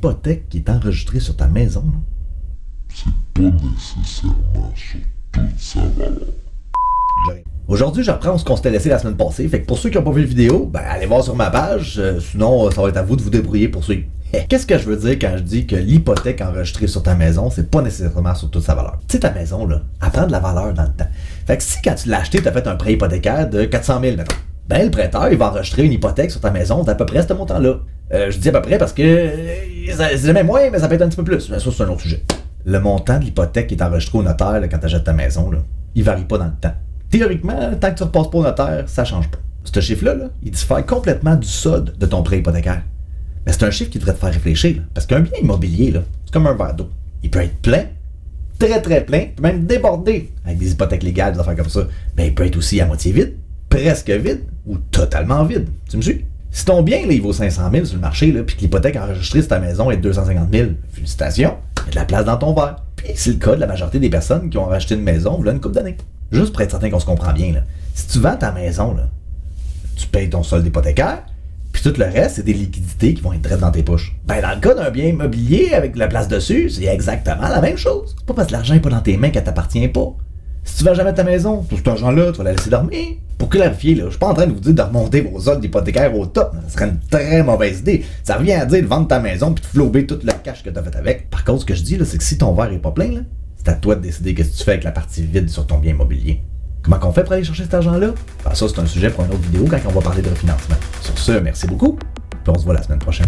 l'hypothèque qui est enregistrée sur ta maison, là, C'est pas nécessairement sur toute sa valeur. aujourd'hui, j'apprends ce qu'on s'était laissé la semaine passée. Fait que pour ceux qui n'ont pas vu la vidéo, ben allez voir sur ma page. Sinon, ça va être à vous de vous débrouiller pour suivre. Qu'est-ce que je veux dire quand je dis que l'hypothèque enregistrée sur ta maison, c'est pas nécessairement sur toute sa valeur? Tu sais, ta maison, là, elle prend de la valeur dans le temps. Fait que si quand tu l'as acheté, tu as fait un prêt hypothécaire de 400 000, mettons, ben le prêteur, il va enregistrer une hypothèque sur ta maison d'à peu près ce montant-là. Je dis à peu près parce que c'est jamais moins, mais ça peut être un petit peu plus. Mais ça, c'est un autre sujet. Le montant de l'hypothèque qui est enregistré au notaire là, quand tu achètes ta maison, là, il varie pas dans le temps. Théoriquement, tant que tu repasses pas au notaire, ça change pas. Ce chiffre-là, là, il diffère complètement du solde de ton prêt hypothécaire. Mais c'est un chiffre qui devrait te faire réfléchir. Là, parce qu'un bien immobilier, là, c'est comme un verre d'eau. Il peut être plein, très très plein, peut même déborder avec des hypothèques légales, des affaires comme ça. Mais il peut être aussi à moitié vide, presque vide ou totalement vide. Tu me suis? Si ton bien, là, il vaut 500 000 sur le marché, là, puis que l'hypothèque enregistrée sur ta maison est de 250 000, félicitations, il y a de la place dans ton verre. Puis c'est le cas de la majorité des personnes qui ont racheté une maison voilà une couple d'années. Juste pour être certain qu'on se comprend bien, là. Si tu vends ta maison, là, tu payes ton solde hypothécaire, puis tout le reste, c'est des liquidités qui vont être direct dans tes poches. Ben, dans le cas d'un bien immobilier avec de la place dessus, c'est exactement la même chose. C'est pas parce que l'argent n'est pas dans tes mains qu'elle t'appartient pas. Si tu vends jamais ta maison, tout cet argent-là, tu vas la laisser dormir. Pour clarifier, là, je suis pas en train de vous dire de remonter vos soldes hypothécaires au top. Ça serait une très mauvaise idée. Ça revient à dire de vendre ta maison puis de flouber tout le cash que tu as fait avec. Par contre, ce que je dis, là, c'est que si ton verre est pas plein, là, c'est à toi de décider qu'est-ce que tu fais avec la partie vide sur ton bien immobilier. Comment qu'on fait pour aller chercher cet argent-là? Ben, ça, c'est un sujet pour une autre vidéo quand on va parler de refinancement. Sur ce, merci beaucoup, puis on se voit la semaine prochaine.